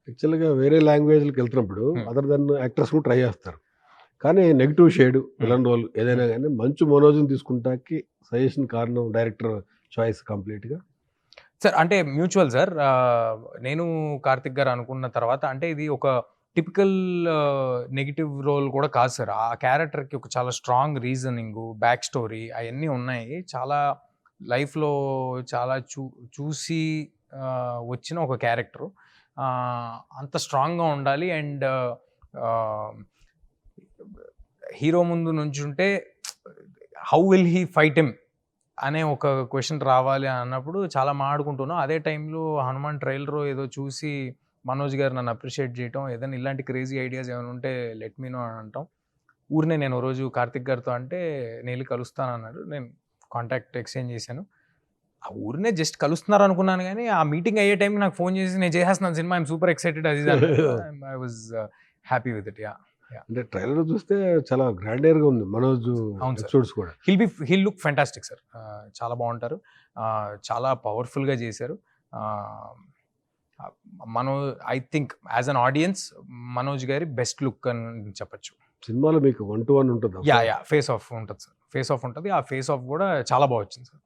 యాక్చువల్‌గా వేరే లాంగ్వేజ్‌లకి వెళ్తున్నప్పుడు అదర్ దెన్ యాక్టర్స్ కూడా ట్రై చేస్తారు. కానీ నెగెటివ్ షేడ్ విలన్ రోల్ ఏదైనా గాని మంచు మనోజ్‌ని తీసుకుంటాకి సజెషన్ కారణం డైరెక్టర్ చాయిస్ కంప్లీట్‌గా. సార్ అంటే మ్యూచువల్ సార్. నేను కార్తిక్ గారు అనుకున్న తర్వాత అంటే ఇది ఒక టిపికల్ నెగెటివ్ రోల్ కూడా కాదు సార్. ఆ క్యారెక్టర్‌కి ఒక చాలా స్ట్రాంగ్ రీజనింగు, బ్యాక్ స్టోరీ అయన్నీ ఉన్నాయి. చాలా లైఫ్‌లో చాలా చూసి వచ్చిన ఒక క్యారెక్టరు. అంత స్ట్రాంగ్‌గా ఉండాలి. అండ్ హీరో ముందు నుంచుంటే how will he fight him అనే ఒక క్వెషన్ రావాలి అన్నప్పుడు చాలా మాట్లాడుకుంటున్నాం. అదే టైంలో 'హనుమాన్' ట్రైలరో ఏదో చూసి మనోజ్ గారు నన్ను అప్రిషియేట్ చేయటం, ఏదైనా ఇలాంటి క్రేజీ ఐడియాస్ ఏమైనా ఉంటే లెట్ మీ నో అని అనటం. ఊరినే నేను ఓ రోజు కార్తిక్ గారితో అంటే నేను ఎళ్లి కలుస్తానన్నాడు. నేను కాంటాక్ట్ ఎక్స్‌చేంజ్ చేశాను. ఆ ఊరినే జస్ట్ కలుస్తున్నారనుకున్నాను గానీ, ఆ మీటింగ్ అయ్యే టైంకి నాకు ఫోన్ చేసి నేను చేసేస్తున్నాను సినిమా. ఐయామ్ సూపర్ ఎక్సైటెడ్ అది ఇది అన్నాడు. I was happy with it. Yeah! అంటే ట్రైలర్ చూస్తే చాలా గ్రాండియర్‌గా ఉంది. మనోజ్ అవును సార్. ఎపిసోడ్స్ కూడా. He'll look fantastic sir. చాలా బావుంటారు. చాలా పవర్‌ఫుల్‌గా చేశారు. Ah, Mano I think as an audience Manoj గారి బెస్ట్ లుక్ అని చెప్పొచ్చు. సినిమాలో మీకు 1-to-1 ఉంటుందా? యాహ్! ఫేస్ ఆఫ్ ఉంటది సార్. ఫేస్ ఆఫ్ ఉంటది. ఆ ఫేస్ ఆఫ్ గూడా చాలా బా వచ్చింది సార్.